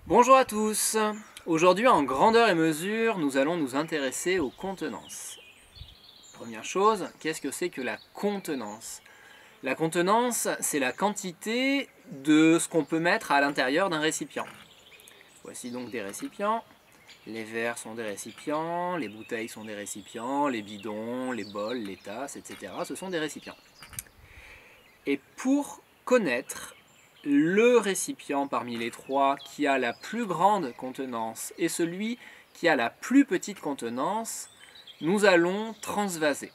Bonjour à tous. Aujourd'hui, en grandeur et mesure, nous allons nous intéresser aux contenances. Première chose, qu'est-ce que c'est que la contenance? La contenance, c'est la quantité de ce qu'on peut mettre à l'intérieur d'un récipient. Voici donc des récipients. Les verres sont des récipients, les bouteilles sont des récipients, les bidons, les bols, les tasses, etc. Ce sont des récipients. Et pour connaître le récipient parmi les trois qui a la plus grande contenance et celui qui a la plus petite contenance, nous allons transvaser.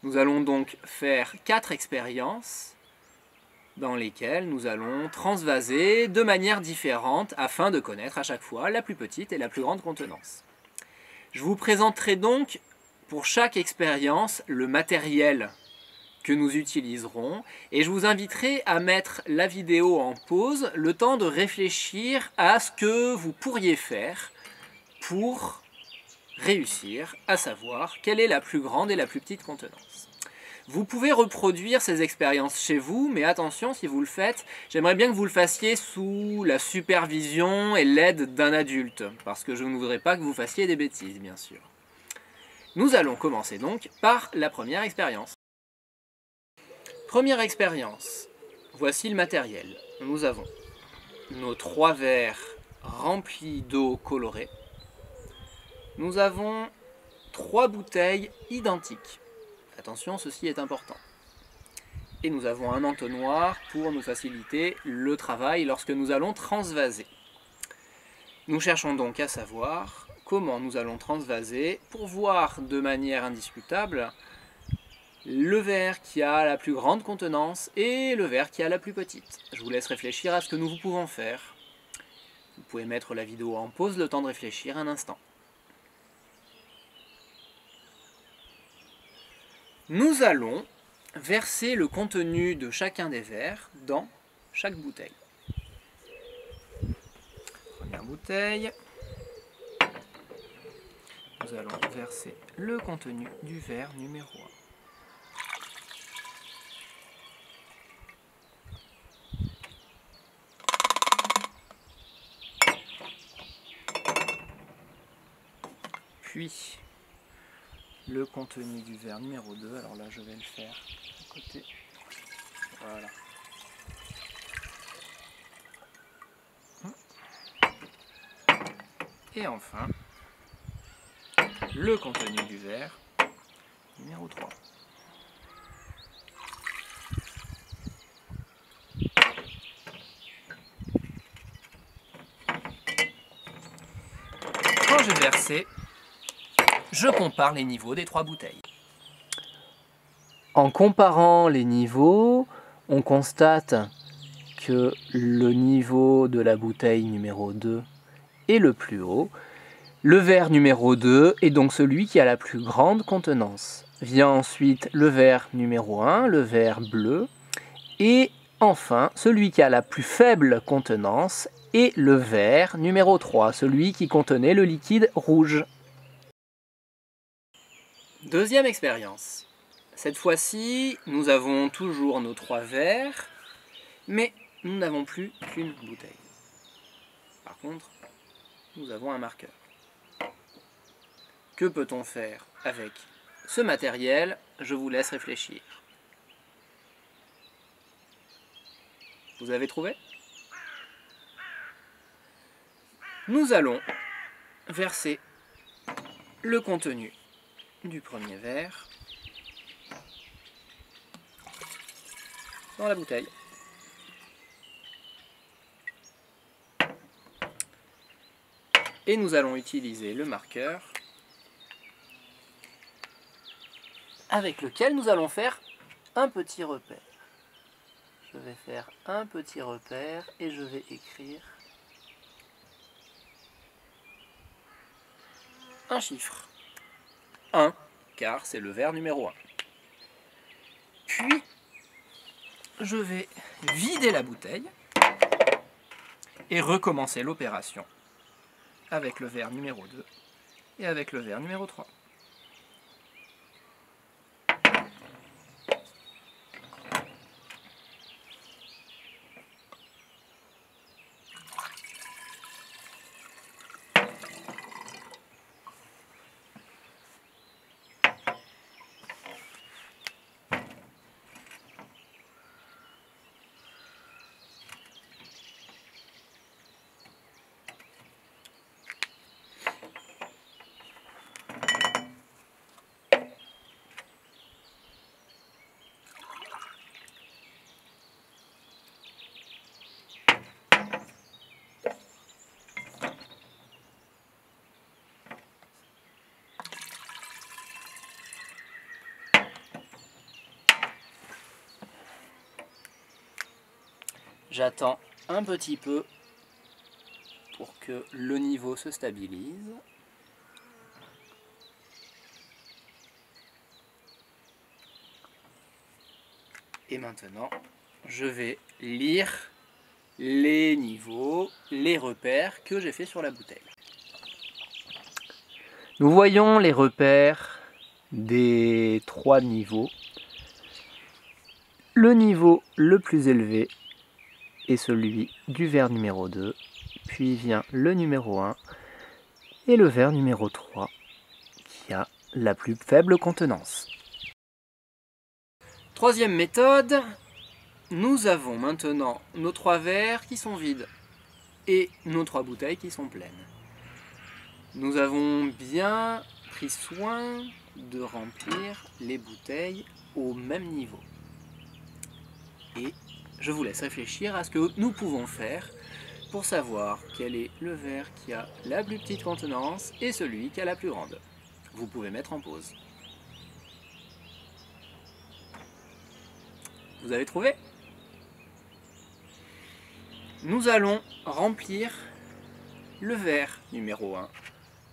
Nous allons donc faire 4 expériences dans lesquelles nous allons transvaser de manière différente afin de connaître à chaque fois la plus petite et la plus grande contenance. Je vous présenterai donc pour chaque expérience le matériel que nous utiliserons et je vous inviterai à mettre la vidéo en pause le temps de réfléchir à ce que vous pourriez faire pour réussir à savoir quelle est la plus grande et la plus petite contenance. Vous pouvez reproduire ces expériences chez vous, mais attention, si vous le faites, j'aimerais bien que vous le fassiez sous la supervision et l'aide d'un adulte, parce que je ne voudrais pas que vous fassiez des bêtises, bien sûr. Nous allons commencer donc par la première expérience. Première expérience, voici le matériel. Nous avons nos 3 verres remplis d'eau colorée. Nous avons 3 bouteilles identiques. Attention, ceci est important. Et nous avons un entonnoir pour nous faciliter le travail lorsque nous allons transvaser. Nous cherchons donc à savoir comment nous allons transvaser pour voir de manière indiscutable le verre qui a la plus grande contenance et le verre qui a la plus petite. Je vous laisse réfléchir à ce que nous pouvons faire. Vous pouvez mettre la vidéo en pause le temps de réfléchir un instant. Nous allons verser le contenu de chacun des verres dans chaque bouteille. Première bouteille. Nous allons verser le contenu du verre numéro 1. Puis le contenu du verre numéro 2, alors là je vais le faire à côté, voilà. Et enfin, le contenu du verre numéro 3. Quand j'ai versé, je compare les niveaux des 3 bouteilles. En comparant les niveaux, on constate que le niveau de la bouteille numéro 2 est le plus haut. Le verre numéro 2 est donc celui qui a la plus grande contenance. Vient ensuite le verre numéro 1, le verre bleu. Et enfin, celui qui a la plus faible contenance est le verre numéro 3, celui qui contenait le liquide rouge. Deuxième expérience. Cette fois-ci, nous avons toujours nos 3 verres, mais nous n'avons plus qu'une bouteille. Par contre, nous avons un marqueur. Que peut-on faire avec ce matériel? Je vous laisse réfléchir. Vous avez trouvé? Nous allons verser le contenu du premier verre dans la bouteille. Et nous allons utiliser le marqueur avec lequel nous allons faire un petit repère. Je vais faire un petit repère et je vais écrire un chiffre. 1, car c'est le verre numéro 1. Puis, je vais vider la bouteille et recommencer l'opération avec le verre numéro 2 et avec le verre numéro 3. J'attends un petit peu pour que le niveau se stabilise. Et maintenant, je vais lire les niveaux, les repères que j'ai fait sur la bouteille. Nous voyons les repères des 3 niveaux. Le niveau le plus élevé est celui du verre numéro 2, puis vient le numéro 1 et le verre numéro 3 qui a la plus faible contenance. Troisième méthode, nous avons maintenant nos 3 verres qui sont vides et nos 3 bouteilles qui sont pleines. Nous avons bien pris soin de remplir les bouteilles au même niveau. Et je vous laisse réfléchir à ce que nous pouvons faire pour savoir quel est le verre qui a la plus petite contenance et celui qui a la plus grande. Vous pouvez mettre en pause. Vous avez trouvé? Nous allons remplir le verre numéro 1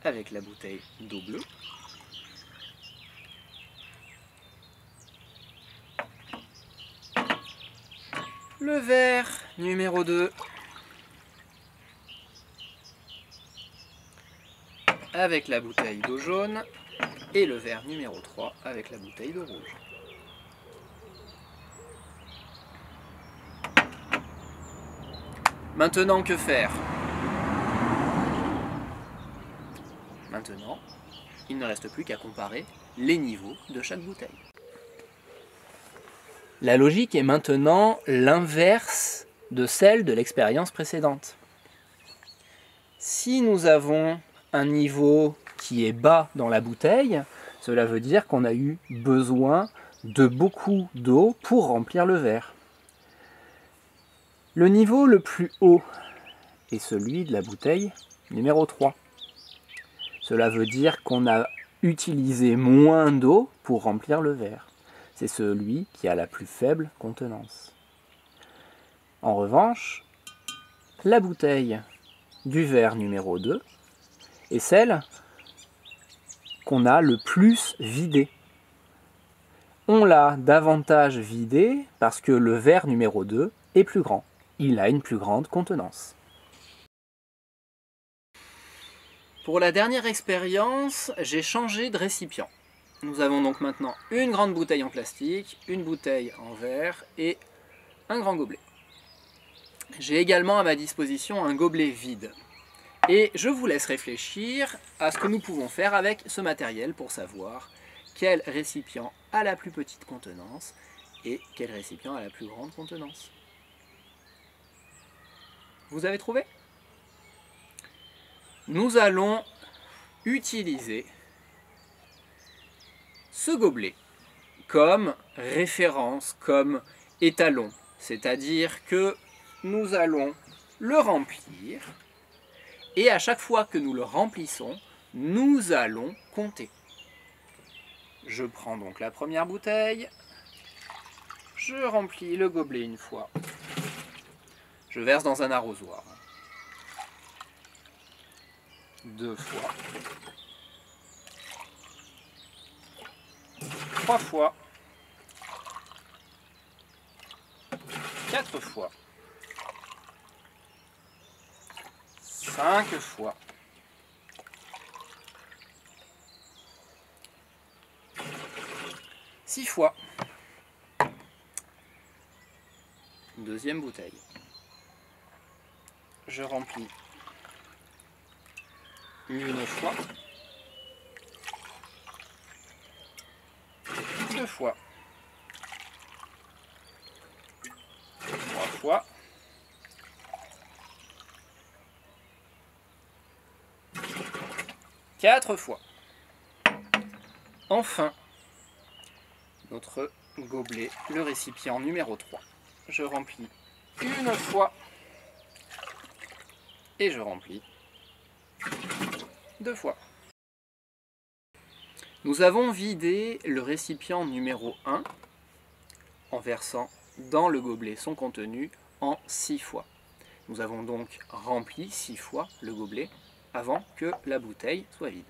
avec la bouteille d'eau bleue. Le verre numéro 2 avec la bouteille d'eau jaune et le verre numéro 3 avec la bouteille d'eau rouge. Maintenant, que faire? Maintenant, il ne reste plus qu'à comparer les niveaux de chaque bouteille. La logique est maintenant l'inverse de celle de l'expérience précédente. Si nous avons un niveau qui est bas dans la bouteille, cela veut dire qu'on a eu besoin de beaucoup d'eau pour remplir le verre. Le niveau le plus haut est celui de la bouteille numéro 3. Cela veut dire qu'on a utilisé moins d'eau pour remplir le verre. C'est celui qui a la plus faible contenance. En revanche, la bouteille du verre numéro 2 est celle qu'on a le plus vidée. On l'a davantage vidée parce que le verre numéro 2 est plus grand. Il a une plus grande contenance. Pour la dernière expérience, j'ai changé de récipient. Nous avons donc maintenant une grande bouteille en plastique, une bouteille en verre et un grand gobelet. J'ai également à ma disposition un gobelet vide. Et je vous laisse réfléchir à ce que nous pouvons faire avec ce matériel pour savoir quel récipient a la plus petite contenance et quel récipient a la plus grande contenance. Vous avez trouvé? Nous allons utiliser ce gobelet comme référence, comme étalon. C'est-à-dire que nous allons le remplir et à chaque fois que nous le remplissons, nous allons compter. Je prends donc la première bouteille, je remplis le gobelet une fois, je verse dans un arrosoir. 2 fois, 3 fois, 4 fois, 5 fois, 6 fois. Deuxième bouteille. Je remplis une fois, 2 fois, 3 fois, 4 fois. Enfin, notre gobelet, le récipient numéro 3. Je remplis une fois et je remplis 2 fois. Nous avons vidé le récipient numéro 1 en versant dans le gobelet son contenu en 6 fois. Nous avons donc rempli 6 fois le gobelet avant que la bouteille soit vide.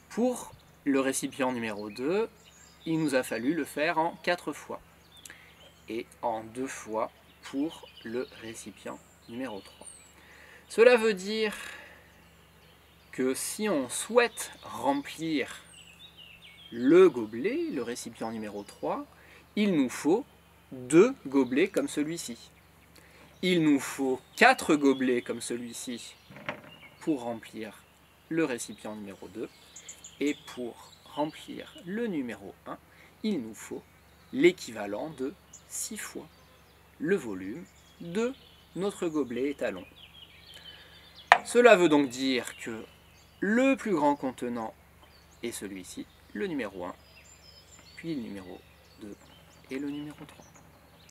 Pour le récipient numéro 2, il nous a fallu le faire en 4 fois et en 2 fois pour le récipient numéro 3. Cela veut dire que si on souhaite remplir le gobelet, le récipient numéro 3, il nous faut 2 gobelets comme celui-ci. Il nous faut 4 gobelets comme celui-ci pour remplir le récipient numéro 2. Et pour remplir le numéro 1, il nous faut l'équivalent de 6 fois le volume de notre gobelet étalon. Cela veut donc dire que le plus grand contenant est celui-ci, le numéro 1, puis le numéro 2 et le numéro 3.